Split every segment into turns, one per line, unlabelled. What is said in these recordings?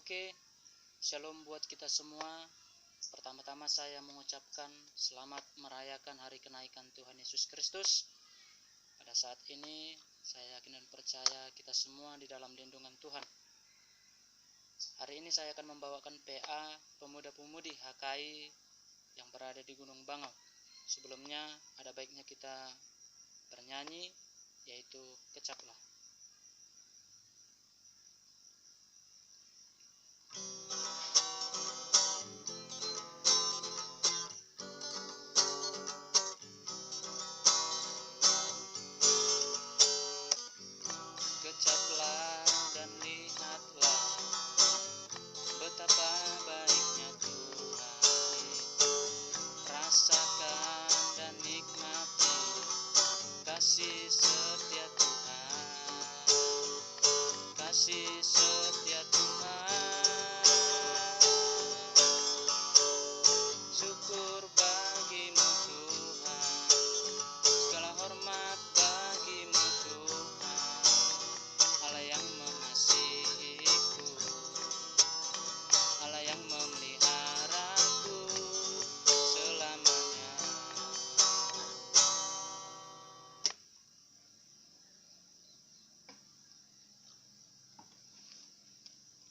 Oke, shalom buat kita semua. Pertama-tama saya mengucapkan selamat merayakan hari kenaikan Tuhan Yesus Kristus. Pada saat ini saya yakin dan percaya kita semua di dalam lindungan Tuhan. Hari ini saya akan membawakan PA pemuda-pemudi HKI yang berada di Gunung Bangau. Sebelumnya ada baiknya kita bernyanyi, yaitu Kecaplah. Kecaplah dan lihatlah betapa baiknya Tuhan. Rasakan dan nikmati kasih setia Tuhan. Kasih setia Tuhan. Syukur bagimu Tuhan. Segala hormat bagimu Tuhan. Allah yang mengasihiku, Allah yang memeliharaku selamanya.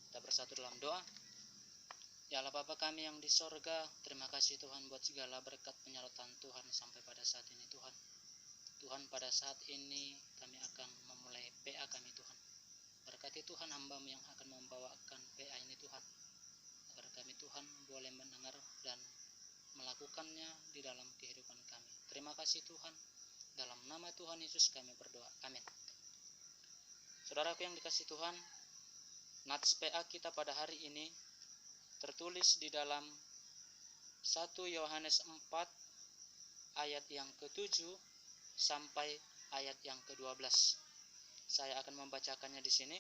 Kita bersatu dalam doa. Ya Allah Bapa kami yang di sorga, terima kasih Tuhan buat segala berkat penyertaan Tuhan sampai pada saat ini Tuhan. Tuhan, pada saat ini kami akan memulai PA kami Tuhan. Berkati Tuhan hamba-Mu yang akan membawakan PA ini Tuhan, agar kami Tuhan boleh mendengar dan melakukannya di dalam kehidupan kami. Terima kasih Tuhan, dalam nama Tuhan Yesus kami berdoa, amin. Saudaraku yang dikasihi Tuhan, nats PA kita pada hari ini tertulis di dalam 1 Yohanes 4 ayat yang ke-7 sampai ayat yang ke-12. Saya akan membacakannya di sini,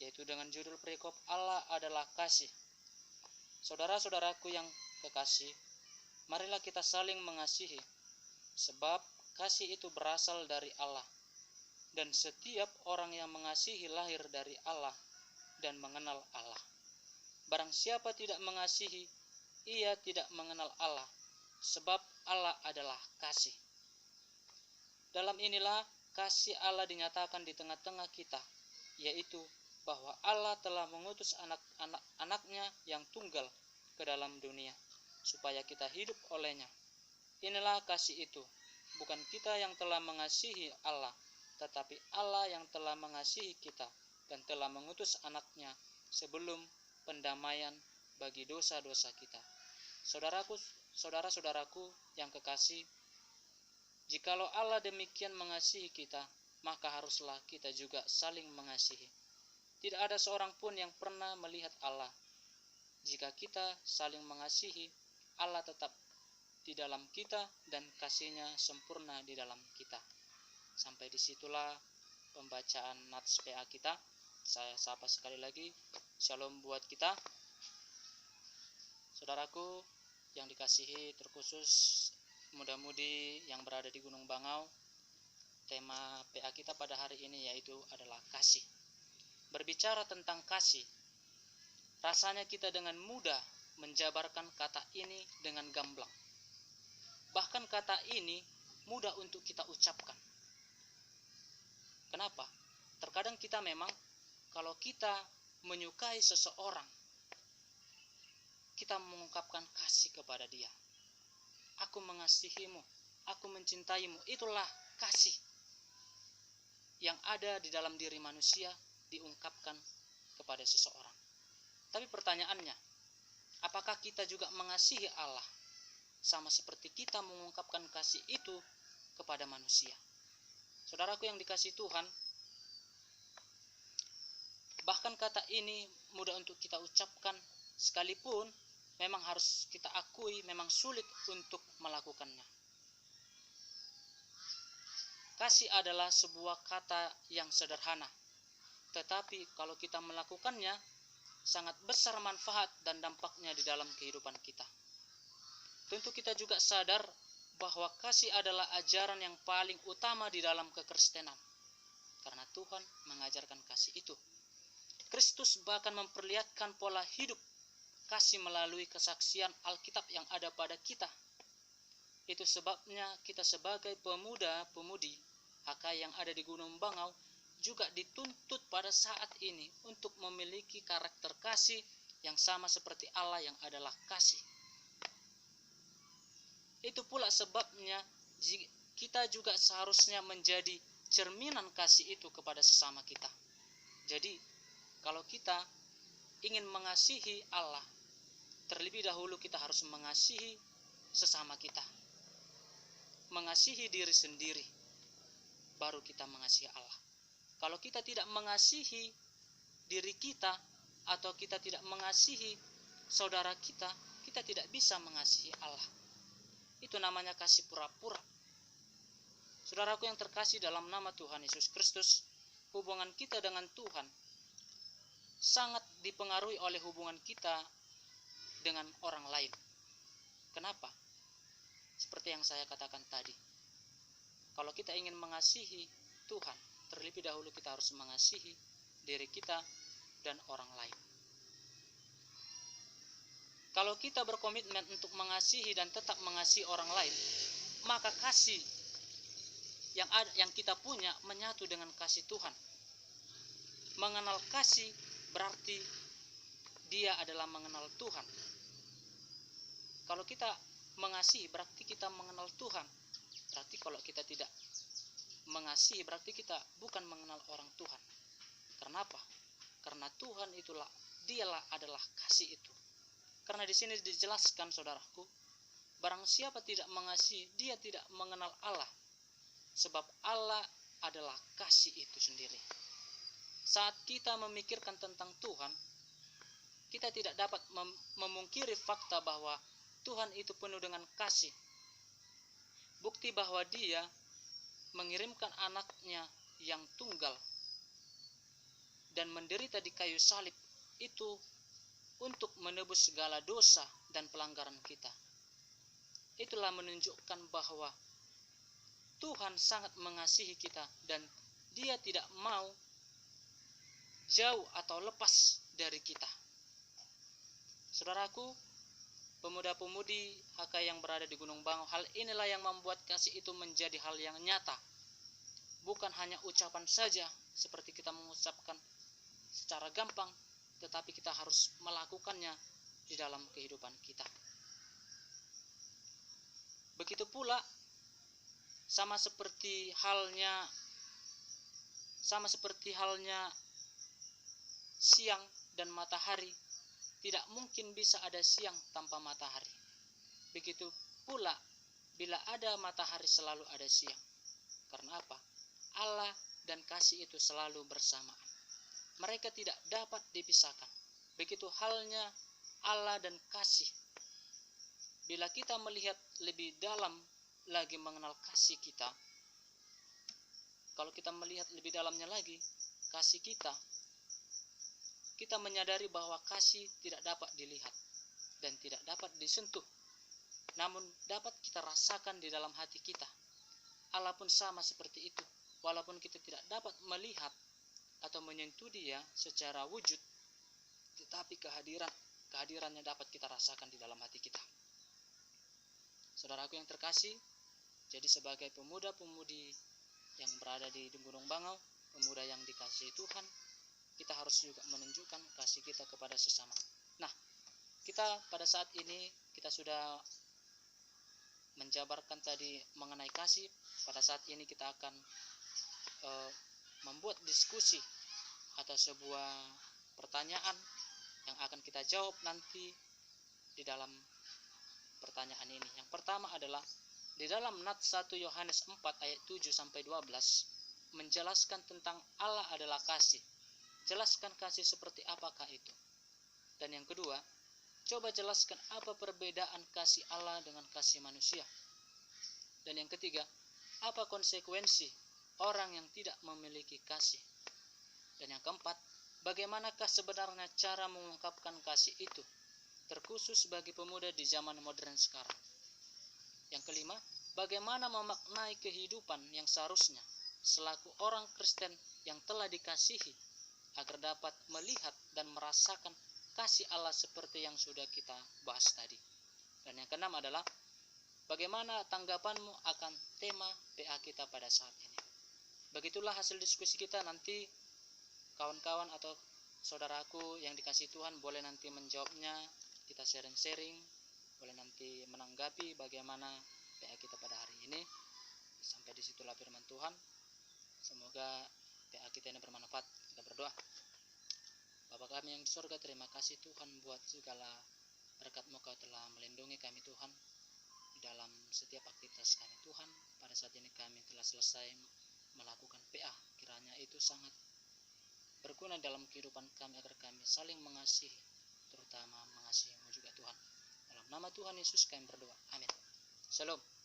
yaitu dengan judul perikop Allah adalah kasih. Saudara-saudaraku yang kekasih, marilah kita saling mengasihi, sebab kasih itu berasal dari Allah. Dan setiap orang yang mengasihi lahir dari Allah dan mengenal Allah. Barang siapa tidak mengasihi, ia tidak mengenal Allah, sebab Allah adalah kasih. Dalam inilah kasih Allah dinyatakan di tengah-tengah kita, yaitu bahwa Allah telah mengutus anak-anaknya yang tunggal ke dalam dunia, supaya kita hidup olehnya. Inilah kasih itu, bukan kita yang telah mengasihi Allah, tetapi Allah yang telah mengasihi kita dan telah mengutus anaknya sebelum pendamaian bagi dosa-dosa kita. Saudara-saudaraku yang kekasih, jikalau Allah demikian mengasihi kita, maka haruslah kita juga saling mengasihi. Tidak ada seorang pun yang pernah melihat Allah. Jika kita saling mengasihi, Allah tetap di dalam kita dan kasih-Nya sempurna di dalam kita. Sampai disitulah pembacaan nats PA kita. Saya sapa sekali lagi, shalom buat kita. Saudaraku yang dikasihi, terkhusus muda-mudi yang berada di Gunung Bangau, tema PA kita pada hari ini yaitu adalah kasih. Berbicara tentang kasih, rasanya kita dengan mudah menjabarkan kata ini dengan gamblang. Bahkan kata ini mudah untuk kita ucapkan. Kenapa? Terkadang kita memang, kalau kita menyukai seseorang, kita mengungkapkan kasih kepada dia. Aku mengasihimu, aku mencintaimu. Itulah kasih yang ada di dalam diri manusia diungkapkan kepada seseorang. Tapi pertanyaannya, apakah kita juga mengasihi Allah sama seperti kita mengungkapkan kasih itu kepada manusia? Saudaraku yang dikasihi Tuhan, bahkan kata ini mudah untuk kita ucapkan, sekalipun memang harus kita akui memang sulit untuk melakukannya. Kasih adalah sebuah kata yang sederhana, tetapi kalau kita melakukannya, sangat besar manfaat dan dampaknya di dalam kehidupan kita. Tentu kita juga sadar bahwa kasih adalah ajaran yang paling utama di dalam kekristenan, karena Tuhan mengajarkan kasih itu. Kristus bahkan memperlihatkan pola hidup kasih melalui kesaksian Alkitab yang ada pada kita. Itu sebabnya kita sebagai pemuda-pemudi HK yang ada di Gunung Bangau juga dituntut pada saat ini untuk memiliki karakter kasih yang sama seperti Allah yang adalah kasih. Itu pula sebabnya kita juga seharusnya menjadi cerminan kasih itu kepada sesama kita. Jadi, kalau kita ingin mengasihi Allah, terlebih dahulu kita harus mengasihi sesama kita. Mengasihi diri sendiri, baru kita mengasihi Allah. Kalau kita tidak mengasihi diri kita, atau kita tidak mengasihi saudara kita, kita tidak bisa mengasihi Allah. Itu namanya kasih pura-pura. Saudaraku yang terkasih dalam nama Tuhan Yesus Kristus, hubungan kita dengan Tuhan sangat dipengaruhi oleh hubungan kita dengan orang lain. Kenapa? Seperti yang saya katakan tadi, kalau kita ingin mengasihi Tuhan, terlebih dahulu kita harus mengasihi diri kita dan orang lain. Kalau kita berkomitmen untuk mengasihi dan tetap mengasihi orang lain, maka kasih yang kita punya menyatu dengan kasih Tuhan. Mengenal kasih berarti dia adalah mengenal Tuhan. Kalau kita mengasihi berarti kita mengenal Tuhan. Berarti kalau kita tidak mengasihi berarti kita bukan mengenal orang Tuhan. Karena apa? Karena Tuhan dialah adalah kasih itu. Karena di sini dijelaskan, saudaraku, barang siapa tidak mengasihi, dia tidak mengenal Allah. Sebab Allah adalah kasih itu sendiri. Saat kita memikirkan tentang Tuhan, kita tidak dapat memungkiri fakta bahwa Tuhan itu penuh dengan kasih. Bukti bahwa Dia mengirimkan anaknya yang tunggal dan menderita di kayu salib itu untuk menebus segala dosa dan pelanggaran kita. Itulah menunjukkan bahwa Tuhan sangat mengasihi kita dan Dia tidak mau jauh atau lepas dari kita. Saudaraku, pemuda-pemudi HK yang berada di Gunung Bangau, hal inilah yang membuat kasih itu menjadi hal yang nyata. Bukan hanya ucapan saja, seperti kita mengucapkan secara gampang, tetapi kita harus melakukannya di dalam kehidupan kita. Begitu pula sama seperti halnya siang dan matahari, tidak mungkin bisa ada siang tanpa matahari. Begitu pula bila ada matahari selalu ada siang. Karena apa? Allah dan kasih itu selalu bersamaan. Mereka tidak dapat dipisahkan. Begitu halnya Allah dan kasih. Bila kita melihat lebih dalam lagi mengenal kasih kita, kalau kita melihat lebih dalamnya lagi kasih kita menyadari bahwa kasih tidak dapat dilihat dan tidak dapat disentuh, namun dapat kita rasakan di dalam hati kita. Allah pun sama seperti itu. Walaupun kita tidak dapat melihat atau menyentuh Dia secara wujud, tetapi kehadirannya dapat kita rasakan di dalam hati kita. Saudaraku yang terkasih, jadi sebagai pemuda-pemudi yang berada di Gunung Bangau, pemuda yang dikasihi Tuhan, kita harus juga menunjukkan kasih kita kepada sesama. Nah, kita pada saat ini kita sudah menjabarkan tadi mengenai kasih. Pada saat ini kita akan membuat diskusi atau sebuah pertanyaan yang akan kita jawab nanti di dalam pertanyaan ini. Yang pertama adalah di dalam Nats 1 Yohanes 4 ayat 7 sampai 12 menjelaskan tentang Allah adalah kasih. Jelaskan kasih seperti apakah itu. Dan yang kedua, coba jelaskan apa perbedaan kasih Allah dengan kasih manusia. Dan yang ketiga, apa konsekuensi orang yang tidak memiliki kasih. Dan yang keempat, bagaimanakah sebenarnya cara mengungkapkan kasih itu, terkhusus bagi pemuda di zaman modern sekarang. Yang kelima, bagaimana memaknai kehidupan yang seharusnya selaku orang Kristen yang telah dikasihi agar dapat melihat dan merasakan kasih Allah seperti yang sudah kita bahas tadi. Dan yang keenam adalah bagaimana tanggapanmu akan tema PA kita pada saat ini. Begitulah hasil diskusi kita. Nanti kawan-kawan atau saudaraku yang dikasih Tuhan boleh nanti menjawabnya, kita sharing-sharing, boleh nanti menanggapi bagaimana PA kita pada hari ini. Sampai disitulah firman Tuhan. Semoga PA kita ini bermanfaat. Kita berdoa. Bapa kami yang di surga, terima kasih Tuhan buat segala berkat-Mu, Kau telah melindungi kami Tuhan di dalam setiap aktivitas kami Tuhan. Pada saat ini kami telah selesai melakukan PA. Kiranya itu sangat berguna dalam kehidupan kami agar kami saling mengasihi, terutama mengasihi-Mu juga Tuhan. Dalam nama Tuhan Yesus kami berdoa. Amin. Shalom.